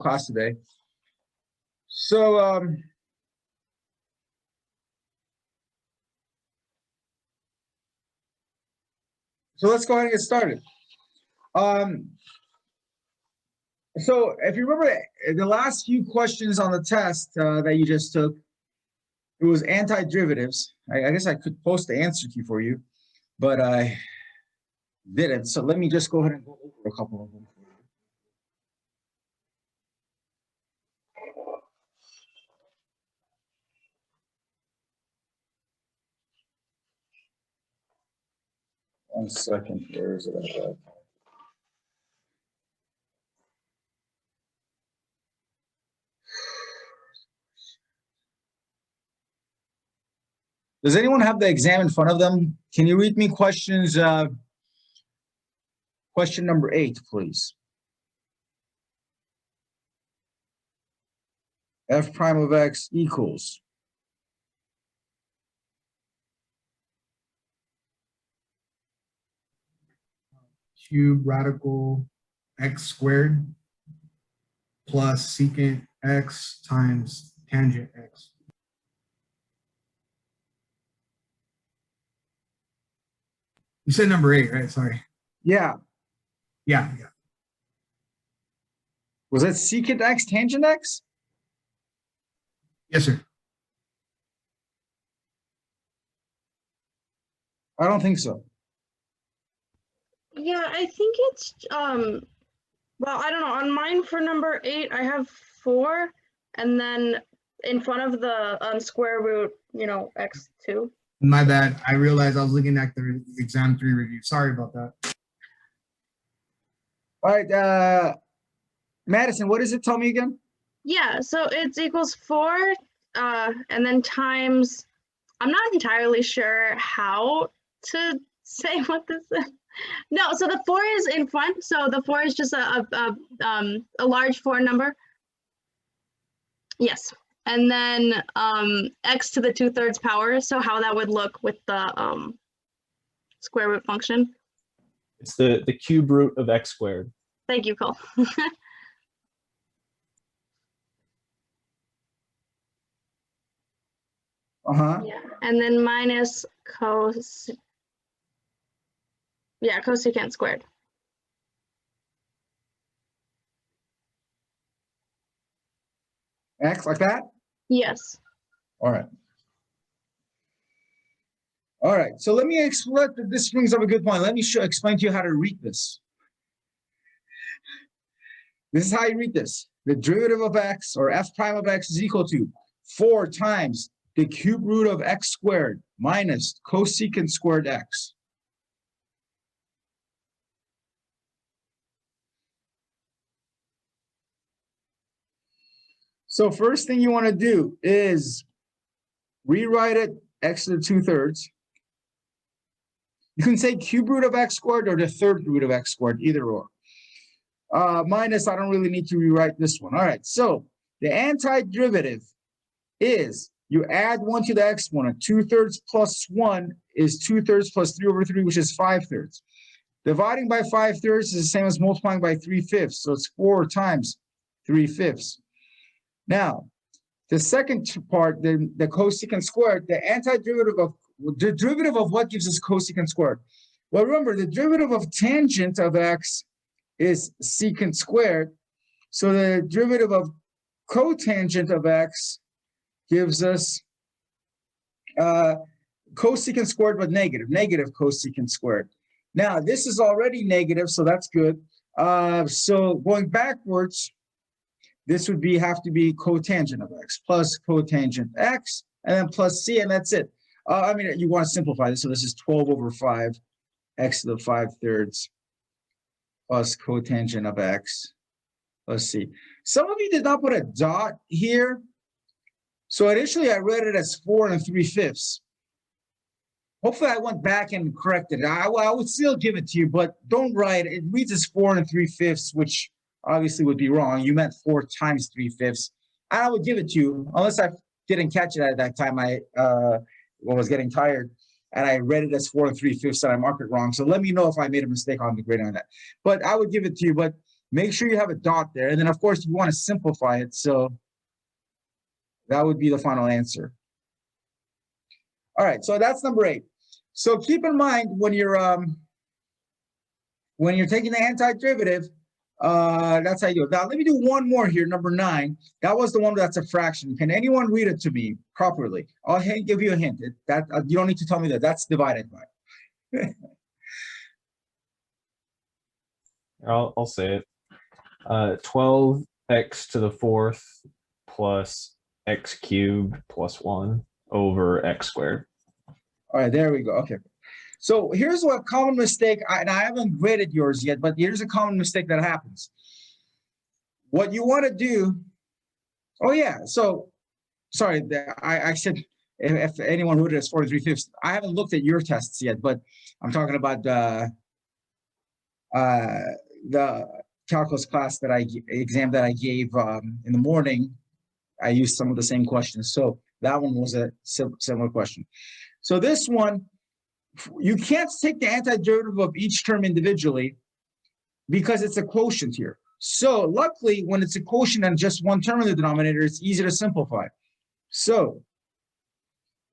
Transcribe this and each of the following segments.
class today. So let's go ahead and get started. So if you remember the last few questions on the test that you just took, it was antiderivatives. I guess I could post the answer key for you, but I didn't. So let me just go ahead and go over a couple of them for you. One second, where is it at? Does anyone have the exam in front of them? Can you read me questions, question number 8, please? F prime of x equals. Cube radical x squared plus secant x times tangent x. You said number 8, right? Sorry. Yeah. Yeah. Was that secant x, tangent x? Yes, sir. I don't think so. Yeah, I think it's well, I don't know. On mine for number 8, I have 4, and then in front of the square root, x2. My bad. I realized I was looking at the exam 3 review. Sorry about that. All right, Madison, what does it tell me again? Yeah, so it's equals 4, and then times. I'm not entirely sure how to say what this is. No, so the 4 is in front. So the 4 is just a large 4 number. Yes, and then x to the 2/3 power. So how that would look with the square root function. It's the cube root of x squared. Thank you, Cole. Yeah, and then minus cosecant squared. X like that? Yes. All right. All right, so let me explain. This brings up a good point. Let me explain to you how to read this. This is how you read this. The derivative of x, or f prime of x, is equal to 4 times the cube root of x squared minus cosecant squared x. So first thing you want to do is rewrite it x to the 2/3. You can say cube root of x squared or the 3rd root of x squared, either or. Minus, I don't really need to rewrite this one. All right, so the antiderivative is you add 1 to the exponent. 2/3 plus 1 is 2/3 plus 3/3, which is 5/3. Dividing by 5/3 is the same as multiplying by 3/5. So it's 4 times 3/5. Now, the second part, the cosecant squared, the derivative of what gives us cosecant squared? Well, remember, the derivative of tangent of x is secant squared. So the derivative of cotangent of x gives us cosecant squared, but negative cosecant squared. Now, this is already negative, so that's good. So going backwards, this would have to be cotangent of x plus cotangent x, and then plus c, and that's it. I mean, you want to simplify this, so this is 12/5 x to the 5/3 plus cotangent of x plus c. Some of you did not put a dot here. So initially I read it as 4 3/5. Hopefully I went back and corrected it. I would still give it to you, but don't write it. It reads as 4 3/5, which obviously would be wrong. You meant 4 times 3/5. I would give it to you, unless I didn't catch it at that time. I was getting tired and I read it as 4 3/5 and I marked it wrong. So let me know if I made a mistake on the grading on that. But I would give it to you. But Make sure you have a dot there. And then, of course, you want to simplify it. So that would be the final answer. All right, so that's number 8. So keep in mind when you're taking the antiderivative, that's how you go. Now, let me do one more here, number 9. That was the one that's a fraction. Can anyone read it to me properly? I'll give you a hint. You don't need to tell me that. That's divided by. I'll say it. 12x to the 4th plus x cubed plus 1 over x squared. All right, there we go. Okay. So here's what common mistake, and I haven't graded yours yet, but here's a common mistake that happens. What you want to do, oh yeah, so sorry, I said if anyone who did it 43/5, I haven't looked at your tests yet, but I'm talking about the calculus class that exam that I gave in the morning. I used some of the same questions. So that one was a similar question. So this one, you can't take the antiderivative of each term individually because it's a quotient here. So luckily, when it's a quotient and just one term in the denominator, it's easy to simplify. So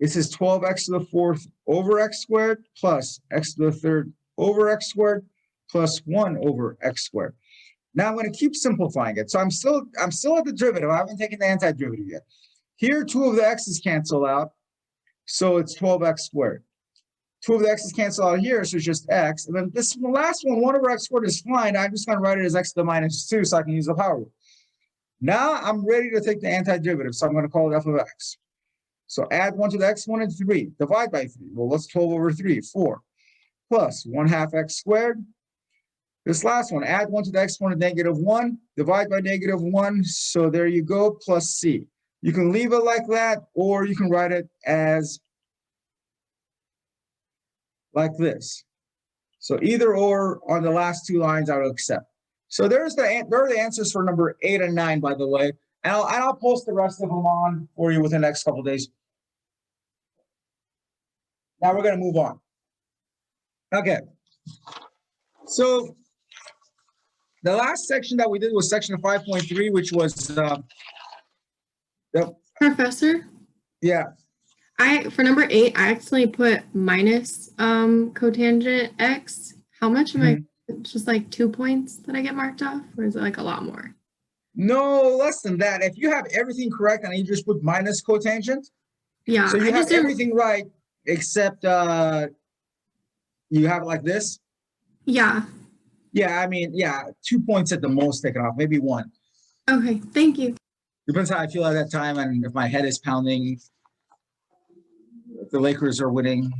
this is 12x to the 4th over x squared plus x to the 3rd over x squared plus 1 over x squared. Now I'm going to keep simplifying it. So I'm still at the derivative. I haven't taken the antiderivative yet. Here, 2 of the x's cancel out. So it's 12x squared. 2 of the x's cancel out here, so it's just x. And then this last one, 1 over x squared is fine. I'm just going to write it as x to the minus 2 so I can use the power rule. Now I'm ready to take the antiderivative, so I'm going to call it f of x. So add 1 to the x, 1 and 3. Divide by 3. Well, what's 12 over 3? 4. Plus 1/2 x squared. This last one, add 1 to the exponent negative 1. Divide by negative 1. So there you go, plus c. You can leave it like that, or you can write it as like this. So either or on the last 2 lines I will accept. So there are the answers for number 8 and 9, by the way. And I'll post the rest of them on for you within the next couple of days. Now we're going to move on. Okay. So the last section that we did was section 5.3, which was Professor, yeah. for number 8, I actually put minus cotangent x. How much am I? Just like 2 points that I get marked off, or is it like a lot more? No, less than that. If you have everything correct and you just put minus cotangent, Yeah, so you I have just didn't. everything right except you have it like this. Yeah. Yeah, I mean, yeah, 2 points at the most taken off, maybe 1. Okay. Thank you. Depends how I feel at that time and if my head is pounding, if the Lakers are winning.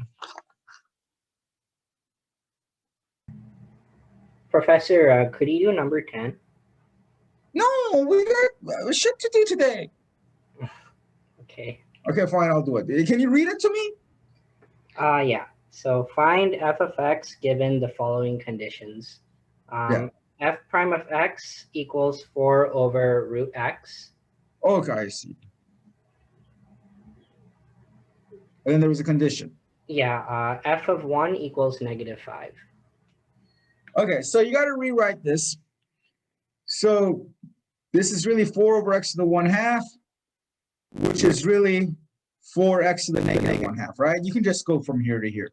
Professor, could you do number 10? No, we got shit to do today. Okay. Okay, fine, I'll do it. Can you read it to me? Yeah. So find f of x given the following conditions. F prime of x equals 4 over root x. Okay, I see. And then there was a condition. Yeah, f of 1 equals negative 5. Okay, so you got to rewrite this. So this is really 4 over x to the 1/2, which is really 4x to the negative 1/2, right? You can just go from here to here.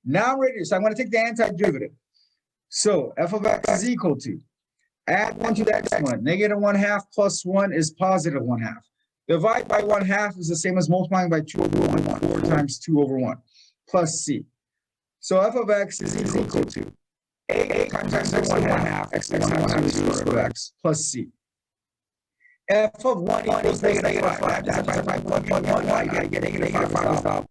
Now I'm ready. So I'm going to take the antiderivative. So f of x is equal to, add 1 to the exponent. Negative 1/2 plus 1 is positive 1/2. Divide by 1/2 is the same as multiplying by 2 over 1. 4 times 2 over 1 plus c. So f of x is equal to a times x to the 1/2 x times 1/2 is square root of x plus c. F of 1 equals negative 5. That's if I plug in 1, I get negative 5.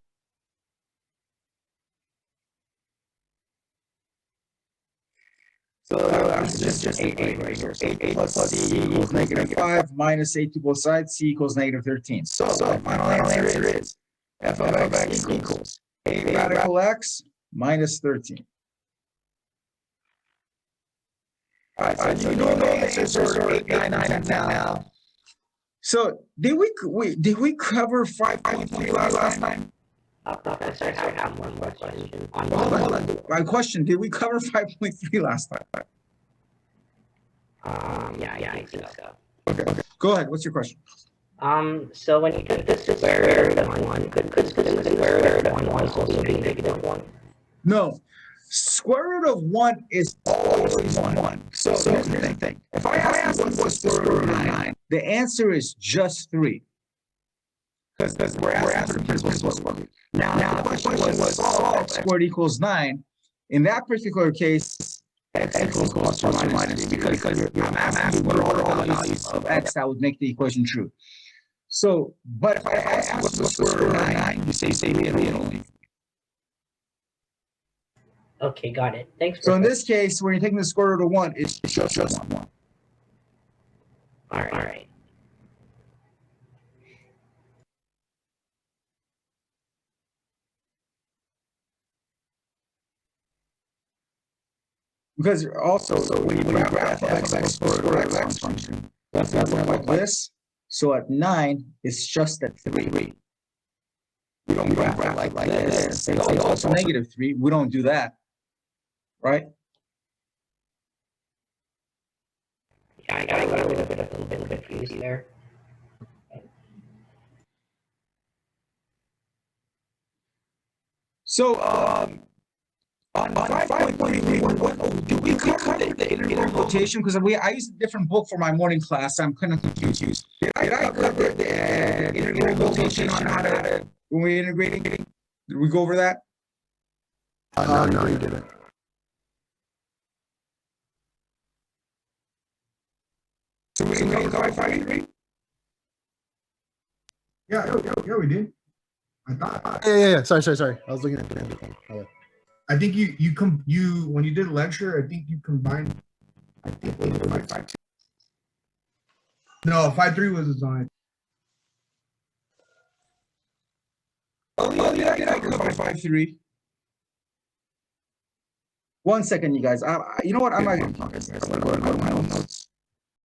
So this is just 8 right here. 8 plus c equals negative 5 minus 8 to both sides. C equals negative 13. So the final answer is f of x equals a radical x minus 13. All right, so you know the answers are 8, 9, 9, and 10 now. So did we cover 5.3 last time? Professor, I have one more question. Hold on. My question, did we cover 5.3 last time? Yeah, I think so. Okay. Go ahead. What's your question? So when you took the square root of 1, could the square root of 1 also be negative 1? No. Square root of 1 is always 1. So here's the thing. If I ask you what's the square root of 9, the answer is just 3. Because we're asking for square root. Now, the question was solve x squared equals 9. In that particular case, x equals plus or minus 3, because I'm asking you what are all the values of x that would make the equation true. So, but if I ask you what's the square root of 9, you say 3 and only. Okay, got it. Thanks. So in this case, when you're taking the square root of 1, it's just 1. All right. Because also, when you graph x squared root of x function, that's going to look like this. So at 9, it's just at 3. We don't graph it like this. It's also negative 3. We don't do that. Right? Yeah, I got a little bit confused there. So, on 5.3, do we cover the integral notation? Because I used a different book for my morning class. I'm kind of confused. Did I cover the integral notation on how to, when we're integrating? Did we go over that? No, you didn't. So we can cover 5.3? Yeah, we did. I thought. Yeah. Sorry. I was looking at the thing. Okay. I think you when you did lecture, I think you combined. I think we did 5.2. No, 5.3 was design. Oh, yeah, I covered 5.3. 1 second, you guys. You know what? I'm not going to talk. I'm going to go to my own notes.